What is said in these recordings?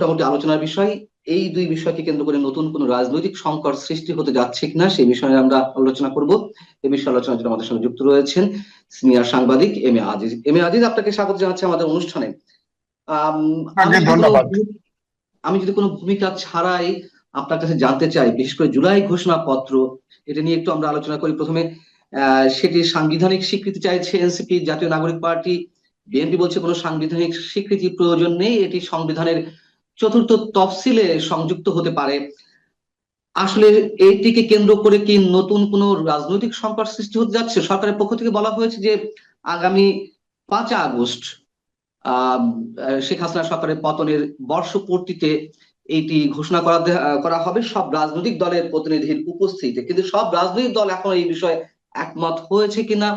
মোটামুটি আলোচনার বিষয়। এই দুই বিষয়কে কেন্দ্র করে নতুন কোন রাজনৈতিক সংকট সৃষ্টি হতে যাচ্ছে কিনা সেই বিষয়ে আমরা আলোচনা করব। এই বিষয়ে আলোচনার জন্য আমাদের সঙ্গে যুক্ত রয়েছেন সিনিয়র সাংবাদিক M A Aziz. M A Aziz, আপনাকে স্বাগত জানাচ্ছি আমাদের অনুষ্ঠানে। আম, আমি আপনাকে যদি কোনো ধন্যবাদ। আমি যদি কোনো ভূমিকা ছাড়াই আপনার কাছে জানতে চাই, বিশেষ করে জুলাই ঘোষণাপত্র, এটা নিয়ে একটু আমরা আলোচনা করি প্রথমে। সেটি সাংবিধানিক স্বীকৃতি চাইছে এনসিপি, জাতীয় নাগরিক পার্টি। বিএনপি বলছে কোনো সাংবিধানিক স্বীকৃতি প্রয়োজন নেই, এটি সংবিধানের চতুর্থ তফসিলে সংযুক্ত হতে পারে। আসলে এইটিকে কেন্দ্র করে কি নতুন কোনো রাজনৈতিক সংকট সৃষ্টি হতে যাচ্ছে? সরকারের পক্ষ থেকে বলা হয়েছে যে আগামী 5 আগস্ট আহ শেখ হাসিনা সরকারের পতনের বর্ষপূর্তিতে এইটি ঘোষণা করা হবে সব রাজনৈতিক দলের প্রতিনিধির উপস্থিতিতে। কিন্তু সব রাজনৈতিক দল এখন এই বিষয়ে একমত হয়েছে কিনা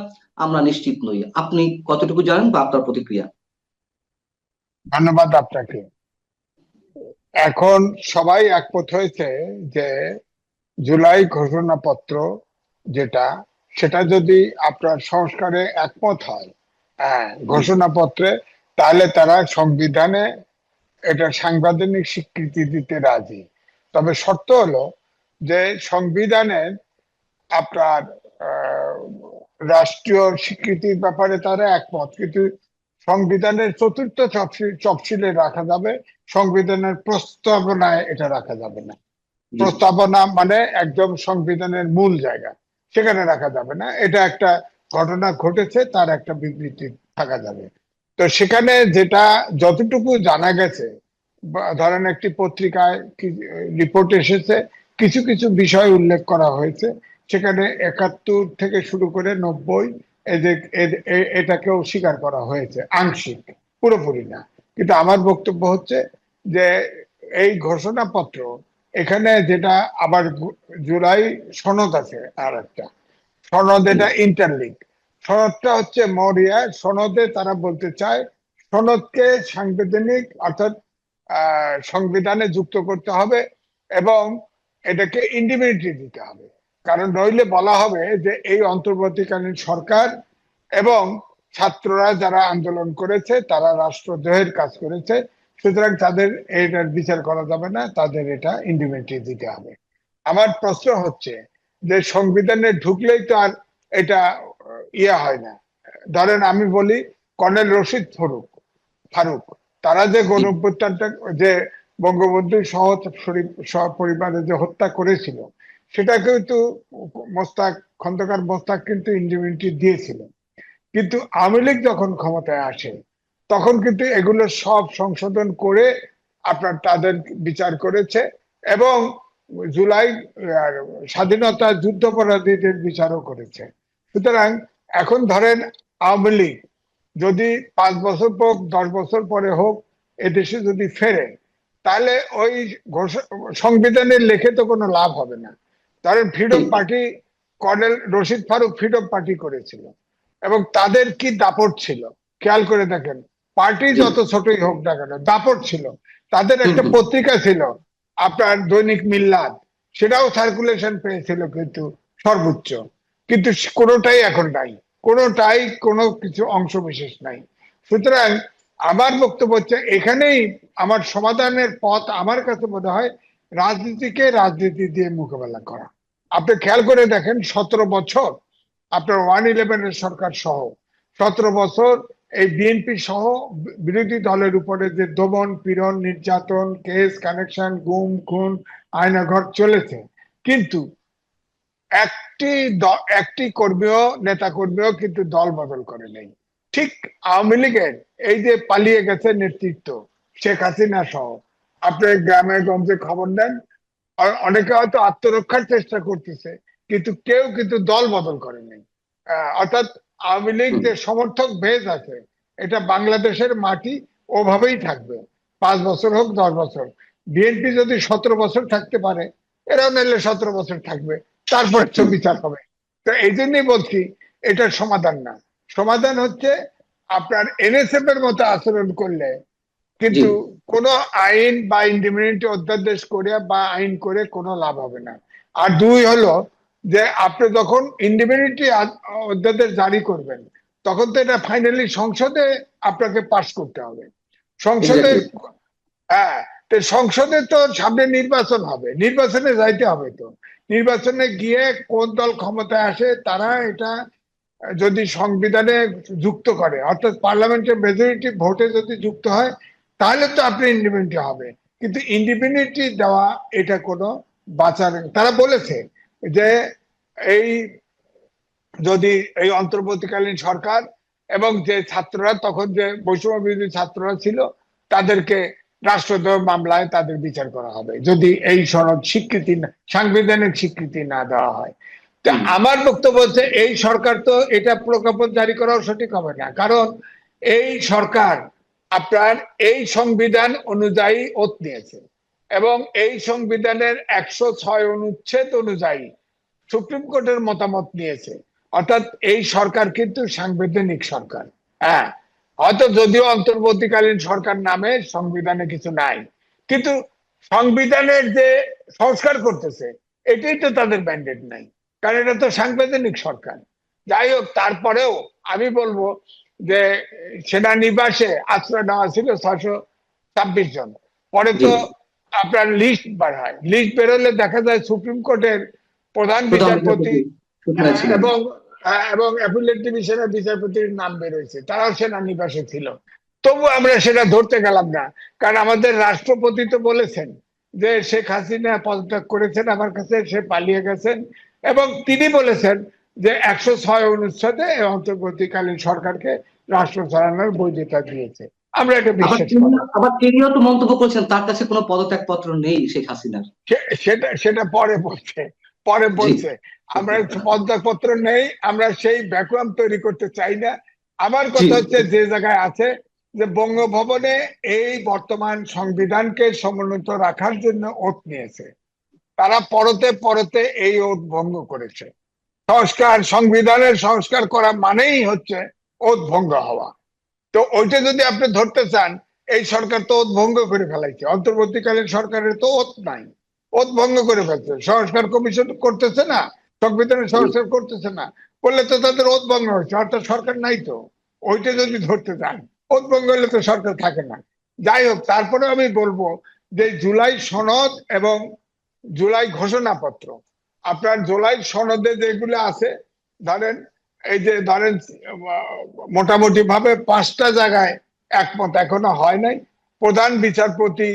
আমরা নিশ্চিত নই। আপনি কতটুকু জানেন বা আপনার প্রতিক্রিয়া? ধন্যবাদ আপনাকে। এখন সবাই একমত হয়েছে যে জুলাই ঘোষণাপত্র যেটা, সেটা যদি আপনার সংস্কারে একমত হয়, হ্যাঁ, ঘোষণাপত্রে, তাহলে তারা সংবিধানে এটা সাংবিধানিক স্বীকৃতি দিতে রাজি। তবে শর্ত হলো যে সংবিধানের আপনার আহ, রাষ্ট্রীয় স্বীকৃতির ব্যাপারে তারা একমত, কিন্তু সংবিধানের চতুর্থ তফসিলে রাখা যাবে, সংবিধানের প্রস্তাবনায় এটা রাখা যাবে না। জি। প্রস্তাবনা মানে একদম সংবিধানের মূল জায়গা, সেখানে রাখা যাবে না। এটা একটা ঘটনা ঘটেছে, তার একটা বিবৃতি থাকা যাবে। তো সেখানে যেটা যতটুকু জানা গেছে, ধরেন একটি পত্রিকায় রিপোর্ট এসেছে, কিছু কিছু বিষয় উল্লেখ করা হয়েছে সেখানে, 71 থেকে শুরু করে 90, এটাকেও স্বীকার করা হয়েছে আংশিক, পুরোপুরি না। কিন্তু আমার বক্তব্য হচ্ছে যে এই ঘোষণাপত্র, এখানে যেটা আবার জুলাই সনদ আছে, আর একটা সনদ, এটা ইন্টারলিঙ্ক। সনদটা হচ্ছে মরিয়া সনদে তারা বলতে চায় সনদকে সাংবিধানিক অর্থাৎ সংবিধানে যুক্ত করতে হবে এবং এটাকে ইন্ডিপেন্ডেন্ট দিতে হবে। কারণ নইলে বলা হবে যে এই অন্তর্বর্তীকালীন সরকার এবং ছাত্ররা যারা আন্দোলন করেছে তারা রাষ্ট্রদ্রোহের কাজ করেছে, সুতরাং তাদের এটার বিচার করা যাবে না, তাদের এটা ইন্ডিপেন্ডেন্ট দিতে হবে। আমার প্রশ্ন হচ্ছে যে সংবিধানে ঢুকলেই তো আর এটা ইয়ে হয় না। ধরেন আমি বলি, কর্নেল রশিদ ফারুক, তারা যে জি। গণঅভ্যুত্থানটা, যে বঙ্গবন্ধু পরিবারে যে হত্যা করেছিল, সেটা কিন্তু খন্দকার মোস্তাক কিন্তু ইন্ডিপেন্ডেন্ট দিয়েছিল। কিন্তু আওয়ামী লীগ যখন ক্ষমতায় আসে, তখন কিন্তু এগুলো সব সংশোধন করে আপনার তাদের বিচার করেছে এবং জুলাই স্বাধীনতা যুদ্ধাপরাধীদের বিচারও করেছে। সুতরাং এখন ধরেন আওয়ামী লীগ যদি 5 বছর পর 10 বছর পরে হোক এদেশে যদি ফেরে, তাহলে ওই সংবিধানের লেখে তো কোনো লাভ হবে না। ধরেন ফ্রিডম ঠিক। Party, colonel Rashid Farooq freedom party করেছিল এবং তাদের কি দাপট ছিল, খেয়াল করে দেখেন। পার্টি জি। যত ছোটই হোক না কেন, দাপট ছিল। তাদের হুম একটা হুম। পত্রিকা ছিল আপনার দৈনিক মিল্লাত, সেটাও সার্কুলেশন পেয়েছিল কিন্তু সর্বোচ্চ। কিন্তু কোনোটাই এখন নাই, কোনোটাই কোনো কিছু অংশ বিশেষ নাই। সুতরাং আমার বক্তব্য হচ্ছে এখানেই আমার সমাধানের পথ আমার কাছে মনে হয় রাজনীতিকে রাজনীতি দিয়ে মোকাবেলা করা। আপনি খেয়াল করে দেখেন, 17 বছর আপনার 111 এর সরকার সহ 17 বছর এই বিএনপি সহ বিরোধী দলের উপরে যে দমন পীড়ন, নির্যাতন, কেস কানেকশন, গুম খুন, আয়নাঘর চলেছে, কিন্তু একটি কর্মীও, নেতা কর্মীও কিন্তু দল বদল করে নেই। ঠিক আওয়ামী লীগের এই যে পালিয়ে গেছে নেতৃত্ব, শেখ হাসিনা সহ, আপনি গ্রামে গঞ্জে খবর নেন, অনেকে হয়তো আত্মরক্ষার চেষ্টা করতেছে, কিন্তু কেউ কিন্তু দল বদল করে নেই। অর্থাৎ আওয়ামী লীগ হুম। যে সমর্থক বেজ আছে, এটা বাংলাদেশের মাটি ওভাবেই থাকবে, 5 বছর হোক 10 বছর। বিএনপি যদি 17 বছর থাকতে পারে, এরাও নাহলে 17 বছর থাকবে, তারপরে তো হুম। বিচার হবে। তো এই জন্যই বলছি এটার সমাধান না। সমাধান হচ্ছে আপনার এনএসএফ এর মতো আচরণ করলে জি। কিন্তু কোনো আইন বা ইন্ডিপেন্ডেন্ট অধ্যাদেশ করে বা আইন করে কোনো লাভ হবে না। আর দুই হলো যে আপনি যখন ইন্ডিপেন্ডেন্ট অধ্যাদেশ জারি করবেন, তখন তো এটা ফাইনালি সংসদে আপনাকে পাস করতে হবে। সংসদে, এক্স্যাক্টলি। হ্যাঁ, তো সংসদে তো সামনে নির্বাচন হবে, নির্বাচনে যাইতে হবে। তো নির্বাচনে গিয়ে কোন দল ক্ষমতায় আসে তারা এটা যদি সংবিধানে যুক্ত করে, অর্থাৎ পার্লামেন্টের মেজরিটি ভোটে যদি যুক্ত হয়, তাহলে তো আপনি ইন্ডিপেন্ডেন্ট হবে। কিন্তু ইন্ডিপেন্ডেন্টলি দেওয়া এটা কোনো বাঁচার, তারা বলেছে যে এই যদি এই অন্তর্বর্তীকালীন সরকার এবং যে ছাত্ররা, তখন যে বৈষম্য বিরোধী ছাত্ররা ছিল, তাদেরকে রাষ্ট্রদ্রোহ মামলায় তাদের বিচার করা হবে যদি এই সনদ স্বীকৃতি সাংবিধানিক স্বীকৃতি না দেওয়া হয়। তা আমার বক্তব্য হচ্ছে এই সরকার তো এটা প্রজ্ঞাপন জারি করাও সঠিক হবে না, কারণ এই সরকার আপনার এই সংবিধান অনুযায়ী ওত নিয়েছে এবং এই সংবিধানের 106 অনুচ্ছেদ অনুযায়ী সুপ্রিম কোর্টের মতামত নিয়েছে। অর্থাৎ এই সরকার কিন্তু সাংবিধানিক সরকার। হ্যাঁ, হয়তো যদিও অন্তর্বর্তীকালীন সরকার নামে সংবিধানে কিছু নাই, কিন্তু সংবিধানের যে সংস্কার করতেছে এটাই তো তাদের ম্যান্ডেট নাই, কারণ এটা তো সাংবিধানিক সরকার। যাই হোক, তারপরেও আমি বলবো যে সেনানিবাসে আশ্রয় নেওয়া ছিল 626 জন, পরে তো আপনার লিস্ট বার হয়, লিস্ট বেরোলে দেখা যায় সুপ্রিম কোর্টের প্রধান বিচারপতি এবং এবং অ্যাপিলেট ডিভিশনের বিচারপতির নাম বেরোয়েছে, তারাও সেনানিবাসে ছিল। তবু আমরা সেটা ধরতে গেলাম না, কারণ আমাদের রাষ্ট্রপতি তো বলেছেন যে শেখ হাসিনা পদত্যাগ করেছেন আমার কাছে, সে পালিয়ে গেছেন, এবং তিনি বলেছেন যে 106 অনুচ্ছেদে অন্তর্বর্তীকালীন সরকারকে রাষ্ট্র চালানোর বৈধতা দিয়েছে। আমরা এটা বিশ্বাস করি। আবার তিনিও তো মন্তব্য করেছেন তার কাছে কোনো পদত্যাগ পত্র নেই শেখ হাসিনার। সেটা সেটা পরে বলছে আমরা পদত্যাগ পত্র নেই, আমরা সেই ভ্যাকুয়াম তৈরি করতে চাই না। আমার কথা হচ্ছে যে জায়গায় আছে যে বঙ্গভবনে এই বর্তমান সংবিধানকে সমুন্নত রাখার জন্য ওত নিয়েছে, তারা পরতে পরতে এই ওত ভঙ্গ করেছে। সংবিধানের সংস্কার করা মানেই হচ্ছে ওত ভঙ্গ হওয়া। তো ওইটা যদি আপনি ধরতে চান, এই সরকার তো ওত ভঙ্গ করে ফেলাইছে, অন্তর্বর্তীকালীন সরকারের তো ওত নাই, ওত ভঙ্গ করে ফেলছে। সংস্কার কমিশন করতেছে না, সংবিধানের সংস্কার করতেছে না, করলে তো তাদের ওত ভঙ্গ হচ্ছে, অর্থাৎ সরকার নাই। তো ওইটা যদি ধরতে চান, ওত ভঙ্গ হলে তো সরকার থাকে না। যাই হোক, তারপরে আমি বলবো যে জুলাই সনদ এবং জুলাই ঘোষণাপত্র, আপনার জুলাই সনদে যেগুলো আছে, ধরেন এই যে ধরেন মোটামুটি ভাবে 5টা জায়গায় একমত এখনো হয় নাই। প্রধান বিচারপতি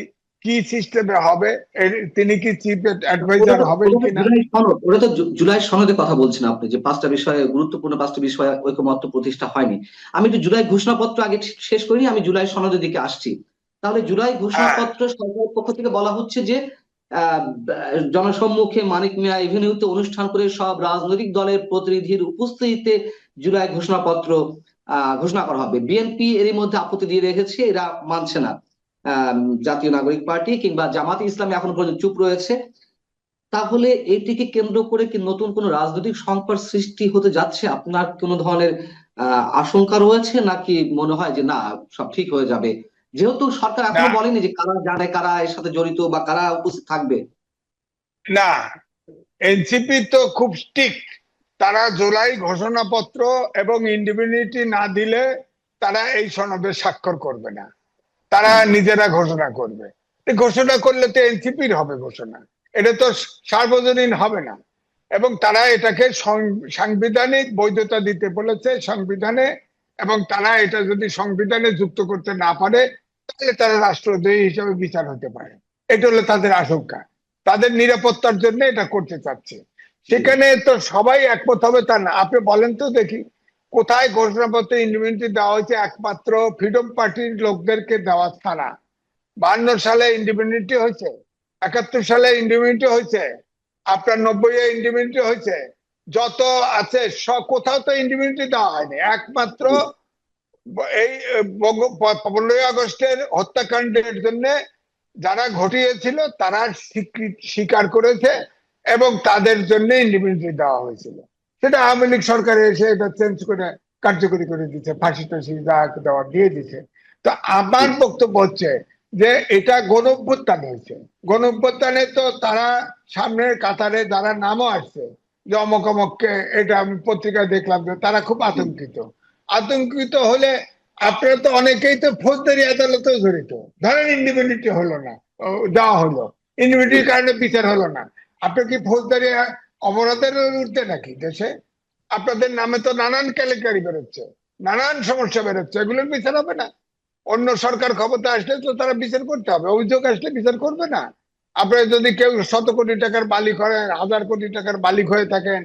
কি সিস্টেমে হবে, তিনি কি চিফ অ্যাডভাইজার হবেন কিনা, ওটা তো জুলাই সনদে কথা বলছেন আপনি, যে 5টা বিষয়ে গুরুত্বপূর্ণ 5টা বিষয়ে ঐকমত্য প্রতিষ্ঠা হয়নি। আমি একটু জুলাই ঘোষণাপত্র আগে শেষ করিনি, আমি জুলাই সনদের দিকে আসছি। তাহলে জুলাই ঘোষণাপত্র সরকারের পক্ষ থেকে বলা হচ্ছে যে জনসম্মুখে মানিক মিয়া এভিনিউতে অনুষ্ঠান করে সব রাজনৈতিক দলের প্রতিনিধির উপস্থিতিতে জুলাই ঘোষণাপত্র ঘোষণা করা হবে। বিএনপি এরই মধ্যে আপত্তি দিয়ে রেখেছে, এরা মানছে না। জাতীয় নাগরিক পার্টি কিংবা জামাতে ইসলামী এখন পর্যন্ত চুপ রয়েছে। তাহলে এটিকে কেন্দ্র করে কি নতুন কোন রাজনৈতিক সংকট সৃষ্টি হতে যাচ্ছে? আপনার কোন ধরনের আশঙ্কা রয়েছে, নাকি মনে হয় যে না সব ঠিক হয়ে যাবে, যেহেতু সরকার এখনো বলেনি যে কারা জানে, কারা এর সাথে জড়িত বা কারা উপস্থিত থাকবে? না, এনসিপি তো খুব স্ট্রিক্ট, তারা জুলাই ঘোষণাপত্র এবং ইন্ডিপেন্ডেন্টি না দিলে তারা এই সনদে স্বাক্ষর করবে না, তারা নিজেরা ঘোষণা করবে। ঘোষণা করলে তো এনসিপির হবে ঘোষণা, এটা তো সার্বজনীন হবে না। এবং তারা এটাকে সাংবিধানিক বৈধতা দিতে বলেছে সংবিধানে, এবং তারা এটা যদি সংবিধানে যুক্ত করতে না পারে তাহলে তারা রাষ্ট্রদ্রোহী হিসেবে বিচার হতে পারে। এটা হলো তাদের আশঙ্কা, তাদের নিরাপত্তার জন্য এটা করতে চাচ্ছে। সেখানে তো সবাই একমত হবে তা না। আপনি বলেন তো দেখি, কোথায় ঘোষণাপত্রে ইন্ডিপেন্ডেন্টি দেওয়া হয়েছে? একমাত্র ফ্রিডম পার্টির লোকদেরকে দেওয়া ছাড়া। 52 সালে ইন্ডিপেন্ডেন্টি হয়েছে, 71 সালে ইন্ডিপেন্ডেন্টি হয়েছে, আপনার 90-এ ইন্ডিপেন্ডেন্টি হয়েছে, যত আছে সব কোথাও তো ইন্ডিপেন্ডেন্টি দেওয়া হয়নি। একমাত্র এই 15ই আগস্টের হত্যাকাণ্ডের জন্য যারা ঘটিয়েছিল তারা স্বীকার করেছে এবং তাদের জন্য ইন্ডিপেন্ডেন্টি দেওয়া হয়েছিল। সেটা আওয়ামী লীগ সরকার এসে এটা চেঞ্জ করে কার্যকরী করে দিচ্ছে, ফাঁসি টাসি যা দেওয়া দিয়ে দিচ্ছে। তো আমার বক্তব্য হচ্ছে যে এটা গণঅভ্যুত্থান হয়েছে, গণঅভ্যুত্থানে তো তারা সামনের কাতারে যারা নামও আসছে যে অমক অমককে, এটা আমি পত্রিকায় দেখলাম যে তারা খুব আতঙ্কিত হলে আপনারা তো অনেকেই তো ফৌজদারি আদালতেও জড়িত। ধরেন ইন্ডিপেন্ডেন্টি হলো না, দেওয়া হলো, ইনডিভিজুয়াল কারণে বিচার হলো না। আপনি কি ফৌজদারি অপরাধের ঊর্ধ্বে নাকি দেশে? আপনাদের নামে তো নানান কেলেঙ্কারি বেরোচ্ছে, নানান সমস্যা বেরোচ্ছে, এগুলোর বিচার হবে না? অন্য সরকার ক্ষমতা আসলে তো তারা বিচার করতে হবে, অভিযোগ আসলে বিচার করবে না? আপনার যদি কেউ শত কোটি টাকার মালিক হয়, হাজার কোটি টাকার মালিক হয়ে থাকেন,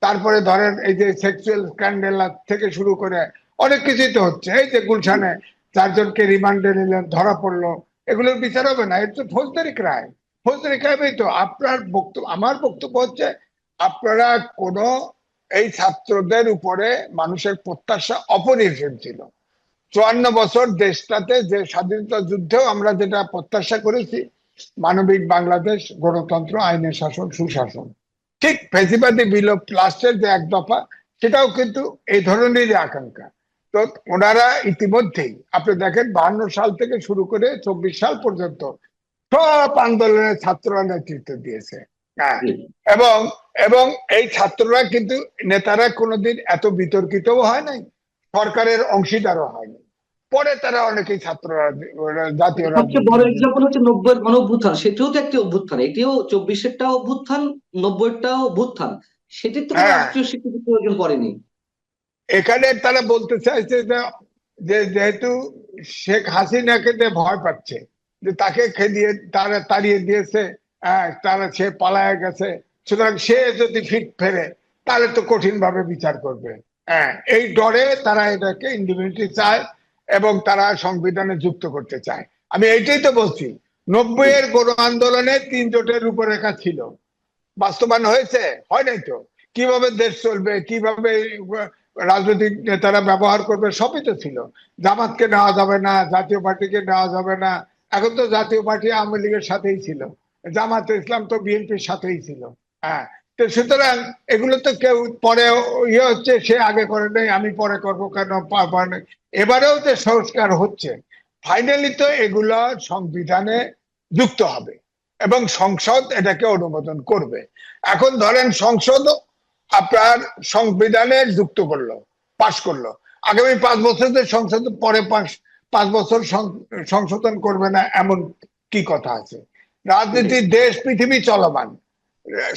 তারপরে ধরেন এই যে সেক্সুয়াল স্ক্যান্ডেল থেকে শুরু করে অনেক কিছুই তো হচ্ছে। এই যে গুলশানে 4 জনকে রিমান্ডে নিলেন, ধরা পড়লো, এগুলোর বিচার হবে না? এটা তো ফৌজদারি ক্রাইম। ফৌজদারি ক্রাইমই তো। আপনার বক্তব্য, আমার বক্তব্য হচ্ছে আপনারা কোন, এই ছাত্রদের উপরে মানুষের প্রত্যাশা অপরিসীম ছিল। 54 বছর দেশটাতে যে স্বাধীনতা যুদ্ধেও আমরা যেটা প্রত্যাশা করেছি, মানবিক বাংলাদেশ, গণতন্ত্র, আইনের শাসন, সুশাসন, ঠিক ফ্যাসিবাদী বিলোপ লাস্টের যে 1 দফা, সেটাও কিন্তু এই ধরনেরই আকাঙ্ক্ষা। তো ওনারা ইতিমধ্যেই আপনি দেখেন 52 সাল থেকে শুরু করে 24 সাল পর্যন্ত সব আন্দোলনের ছাত্ররা নেতৃত্ব দিয়েছে। হ্যাঁ, এবং এবং এই ছাত্ররা কিন্তু, নেতারা কোনোদিন এত বিতর্কিতও হয় নাই, সরকারের অংশীদারও হয়নি। পরে তারা অনেকেই ছাত্ররা জাতীয় সবচেয়ে বড় রাজনীতি। এক্সাম্পল হচ্ছে 90-এর গণ অভ্যুত্থান, সেটিও তো একটি অভ্যুত্থান, এটিও 24-এরটাও অভ্যুত্থান, 90-এরটাও অভ্যুত্থান, সেটির তো কোনো হ্যাঁ, রাষ্ট্রীয় স্বীকৃতি প্রয়োজন পড়েনি। এখানে তারা বলতে চাইছে যে যেহেতু শেখ হাসিনাকে ভয় পাচ্ছে, যে তাকে খেদিয়ে তারা তাড়িয়ে দিয়েছে, তারা সে পালায় গেছে, সুতরাং সে যদি ফিট ফেরে তাহলে তো কঠিন ভাবে বিচার করবে। এই ডরে তারা এটাকে ইন্ডিভিজুয়ালি চায় এবং তারা সংবিধানে যুক্ত করতে চায়। আমি এইটাই তো বলছি, 90-এর গণ আন্দোলনে 3 জোটের রূপরেখা ছিল, বাস্তবায়ন হয়েছে? হয় নাই তো। কিভাবে দেশ চলবে, কিভাবে রাজনৈতিক নেতারা ব্যবহার করবে, সবই তো ছিল। জামাতকে নেওয়া যাবে না, জাতীয় পার্টিকে নেওয়া যাবে না। এখন তো জাতীয় পার্টি আওয়ামী লীগের সাথেই ছিল, জামাত ইসলাম তো বিএনপির সাথেই ছিল। হ্যাঁ, তো সুতরাং এগুলো তো কেউ পরে ইয়ে হচ্ছে, সে আগে করে নেই, আমি পরে করবো কেন? এবারেও যে সংস্কার হচ্ছে, ফাইনালি তো এগুলো সংবিধানে যুক্ত হবে এবং সংসদ এটাকে অনুমোদন করবে। এখন ধরেন সংসদ আপনার সংবিধানে যুক্ত করলো, পাশ করলো, আগামী 5 বছর যে সংসদ পরে 5 বছর সংশোধন করবে না, এমন কি কথা আছে? রাজনীতি, দেশ, পৃথিবী চলমান,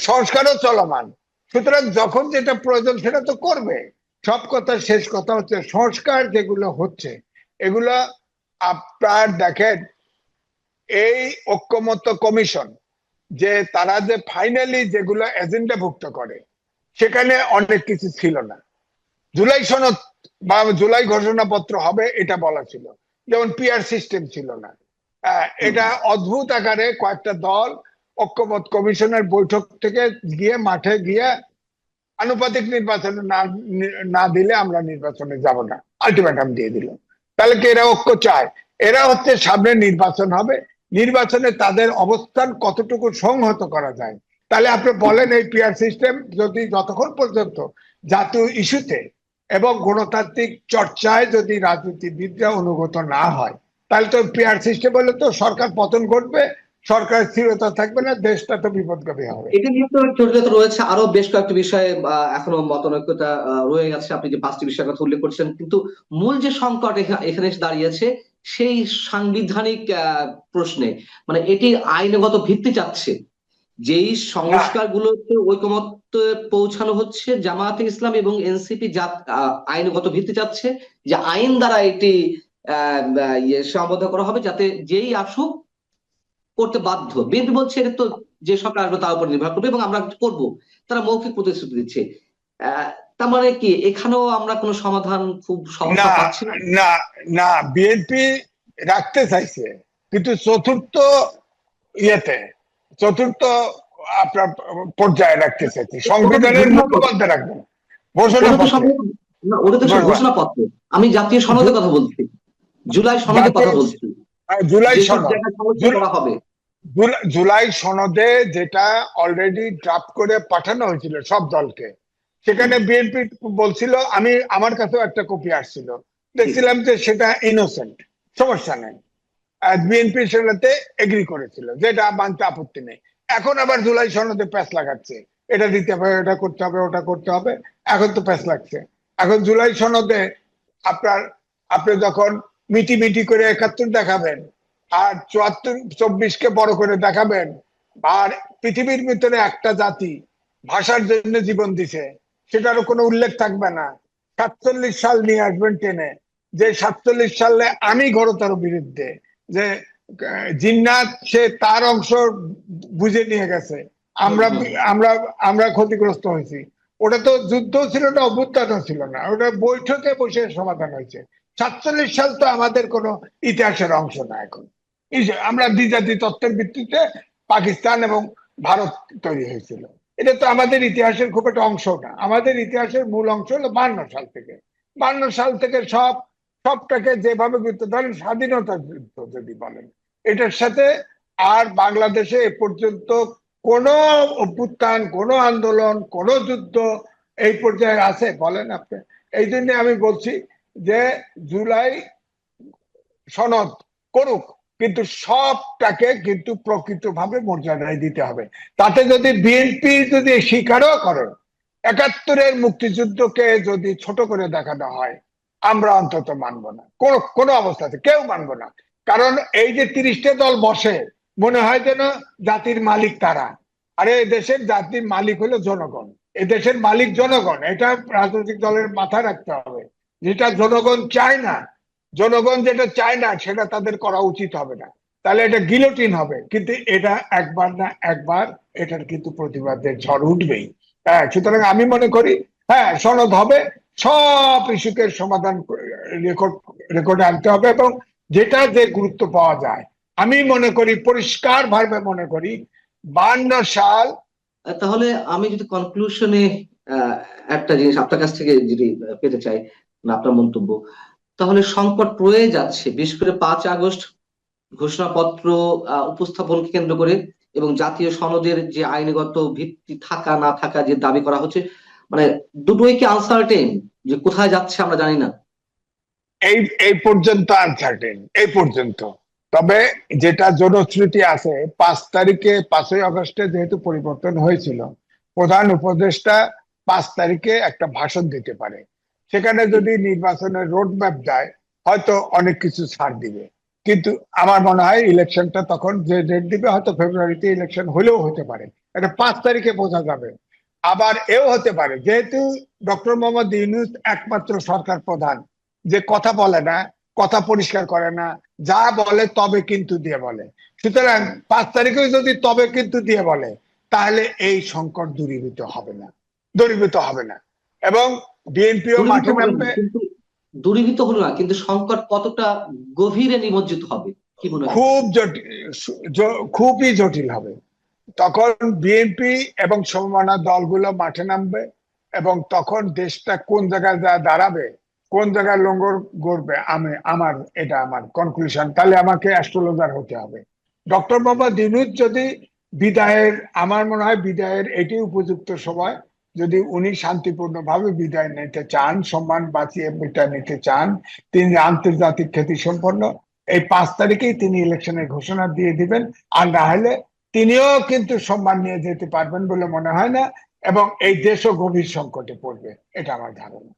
সংস্কারও চলমান। সুতরাং যখন যেটা প্রয়োজন সেটা তো করবে। সব কথা, শেষ কথা হচ্ছে সংস্কার যেগুলো হচ্ছে, এগুলো আপনার দেখেন, এই ঐক্যমত্য কমিশন যে তারা যে ফাইনালি যেগুলো এজেন্ডাভুক্ত করে, সেখানে অনেক কিছু ছিল না। জুলাই সনদ বা জুলাই ঘোষণাপত্র হবে এটা বলা ছিল, যেমন পিআর সিস্টেম ছিল না। এটা অদ্ভুত আকারে কয়েকটা দল ঐক্যমত কমিশনের বৈঠক থেকে গিয়ে মাঠে গিয়ে আনুপাতিক নির্বাচনে না দিলে আমরা নির্বাচনে যাব না আলটিমেটাম দিয়ে দিল। তাহলে কি এরা ঐক্য চায়? এরা হচ্ছে সামনে নির্বাচন হবে, নির্বাচনে তাদের অবস্থান কতটুকু সংহত করা যায়। তাহলে আপনি বলেন, এই পিআর সিস্টেম যদি যতক্ষণ পর্যন্ত জাতীয় ইস্যুতে এবং গণতান্ত্রিক চর্চায় যদি রাজনীতিবিদরা অনুগত না হয়, তাহলে তো পিআর সিস্টেম হলে তো সরকার পতন ঘটবে, সরকার স্থিরতা থাকবে না, দেশটা তো বিপদগামী হবে। এটা নিয়ে তো জটিলতা রয়েছে, আরো বেশ কয়েকটি বিষয়ে এখনো মতানৈক্যতা রয়ে গেছে। আপনি যে 5টি বিষয়ের কথা উল্লেখ করছেন, কিন্তু মূল যে সংকট এখানে এসে দাঁড়িয়েছে সেই সাংবিধানিক প্রশ্নে, মানে এটি আইনগত ভিত্তি চাচ্ছে। যেই সংস্কারগুলোতে ঐকমত্যে পৌঁছানো হচ্ছে, জামায়াতে ইসলাম এবং এনসিপি আইনগত ভিত্তি চাচ্ছে, যে আইন দ্বারা এটি সীমাবদ্ধ করা হবে, যাতে যেই আসুক করতে বাধ্য। বিএনপি বলছে এটা তো যে সরকার আসবে তার উপর নির্ভর করবে এবং আমরা করব, তারা মৌখিক প্রতিশ্রুতি দিচ্ছে। তার মানে কি এখানেও আমরা কোনো সমাধান খুব সহজে পাচ্ছি না? না, না, বিএনপি রাখতে চাইছে, কিন্তু চতুর্থ ইয়েতে, চতুর্থ আপনার পর্যায়ে রাখতে চাইছে, সংবিধানের মুখপাত্র রাখবে না, ঘোষণাপত্রে। ওটা তো সব ঘোষণাপত্র, আমি জাতীয় সনদের কথা বলছি, জুলাই সনদের কথা বলছি। জুলাই সনদ, করা হবে জুলাই সনদে যেটা অলরেডি ড্রাফট করে পাঠানো হয়েছিল সব দলকে, সেখানে বিএনপি বলছিল, আমার কাছেও একটা কপি আসছিল, দেখছিলাম যে সেটা ইনোসেন্ট, সমস্যা নেই। বিএনপি সেটাতে এগ্রি করেছিল, যেটা মানতে আপত্তি নেই। এখন আবার জুলাই সনদে প্যাঁচ লাগাচ্ছে, এটা দিতে হবে, এটা করতে হবে, ওটা করতে হবে, এখন তো প্যাঁচ লাগছে। এখন জুলাই সনদে আপনি যখন মিটি মিটি করে 71 দেখাবেন, আর 74-24-কে বড় করে দেখাবেন। আর পৃথিবীর ভিতরে একটা জাতি ভাষার জন্য জীবন দিছে, সেটারও কোনো উল্লেখ থাকবে না। 47 সাল নিয়ে আসবেন টেনে, যে 47 সালে আমি ঘোরতর বিরুদ্ধে, যে জিন্নাত সে তার অংশ বুঝে নিয়ে গেছে, আমরা আমরা আমরা ক্ষতিগ্রস্ত হয়েছি। ওটা তো যুদ্ধ ছিল না, অভ্যুত্থানও ছিল না, ওটা বৈঠকে বসে সমাধান হয়েছে। 47 সাল তো আমাদের কোনো ইতিহাসের অংশ না। এখন আমরা দ্বিজাতি তত্ত্বের ভিত্তিতে পাকিস্তান এবং ভারত তৈরি হয়েছিল, এটা তো আমাদের ইতিহাসের খুব একটা অংশ না। আমাদের ইতিহাসের মূল অংশ হলো 52 সাল থেকে। 52 সাল থেকে সবটাকে যেভাবে গুরুত্ব ধরেন, স্বাধীনতা যুদ্ধ যদি বলেন, এটার সাথে আর বাংলাদেশে এ পর্যন্ত কোনো অভ্যুত্থান, কোনো আন্দোলন, কোনো যুদ্ধ এই পর্যায়ে আছে বলেন আপনি? এই জন্য আমি বলছি যে জুলাই সনদ করুক, কিন্তু সবটাকে কিন্তু প্রকৃতভাবে মর্যাদায় দিতে হবে। তাতে যদি বিএনপি যদি স্বীকারও করে 71-এর মুক্তিযুদ্ধকে যদি ছোট করে দেখানো হয়, আমরা অন্তত মানব না, কোনো অবস্থাতে কেউ মানব না। কারণ এই যে 30টা দল বসে, মনে হয় যেন জাতির মালিক তারা। আরে দেশের জাতির মালিক হলো জনগণ, দেশের মালিক জনগণ। এটা রাজনৈতিক দলের মাথায় রাখতে হবে। যেটা জনগণ চায় না, জনগণ যেটা চায় না সেটা তাদের করা উচিত হবে না, তাহলে এটা গিলোটিন হবে। কিন্তু এটা একবার না একবার এটার কিন্তু প্রতিবাদের ঝড় উঠবেই। হ্যাঁ, সুতরাং আমি মনে করি হ্যাঁ, সনদ হবে, সব ইস্যুকে সমাধান রেকর্ডে আনতে হবে, এবং যেটা যে গুরুত্ব পাওয়া যায়। আমি মনে করি, পরিষ্কার ভাবে মনে করি, 52 সাল। তাহলে আমি যদি কনক্লুশনে একটা জিনিস আপনার কাছ থেকে যদি পেতে চাই, মানে আপনার মন্তব্য, তাহলে সংকট রয়ে যাচ্ছে বিশেষ করে 5 আগস্ট ঘোষণাপত্র উপস্থাপনকে কেন্দ্র করে, এবং জাতীয় সনদের যে আইনগত ভিত্তি থাকা না থাকা যে দাবি করা হচ্ছে, মানে দুটোই কি আনসার্টেন, যে কোথায় যাচ্ছে আমরা জানি না। এই এই পর্যন্ত আনসার্টেন, এই পর্যন্ত। তবে যেটা জনশ্রুতি আছে, 5 তারিখে, 5ই আগস্টে যেহেতু পরিবর্তন হয়েছিল, প্রধান উপদেষ্টা 5 তারিখে একটা ভাষণ দিতে পারে। সেখানে যদি নির্বাচনের রোড ম্যাপ দেয়, হয়তো অনেক কিছু ছাড় দিবে। কিন্তু আমার মনে হয় ইলেকশনটা তখন যে ডেট দিবে, হয়তো ফেব্রুয়ারিতে ইলেকশন হলেও হতে পারে, এটা 5 তারিখে বোঝা যাবে। আবার এও হতে পারে, যেহেতু ডক্টর মোহাম্মদ ইউনূস একমাত্র সরকার প্রধান, যে কথা বলে না, কথা পরিষ্কার করে না, যা বলে তবে কিন্তু দিয়ে বলে। সুতরাং 5 তারিখে যদি তবে কিন্তু দিয়ে বলে, তাহলে এই সংকট দূরীভূত হবে না, এবং বিএনপিও দূরীভূত মাঠে হবে না নামবে। কিন্তু, দূরীভূত হলো না কিন্তু সংকট কতটা গভীরে নিমজ্জিত হবে, কি মনে হয়? খুব জটিল, খুবই জটিল হবে। তখন বিএনপি এবং সমমনা দলগুলো মাঠে নামবে, এবং তখন দেশটা কোন জায়গায় যা দাঁড়াবে, কোন জায়গায় লঙ্গর গড়বে, এটা আমার কনক্লুশন। তাহলে আমাকে অ্যাস্ট্রোলজার হতে হবে। ডক্টর মোহাম্মদ ইউনূস যদি বিদায়ের, আমার মনে হয় বিদায়ের এটি উপযুক্ত সময়, যদি উনি শান্তিপূর্ণভাবে বিদায় নিতে চান, সম্মান বাঁচিয়ে বিদায় নিতে চান, তিনি আন্তর্জাতিক খ্যাতি সম্পন্ন, এই 5 তারিখেই তিনি ইলেকশনের ঘোষণা দিয়ে দিবেন। আর না হলে তিনিও কিন্তু সম্মান নিয়ে যেতে পারবেন বলে মনে হয় না, এবং এই দেশও গভীর সংকটে পড়বে, এটা আমার ধারণা।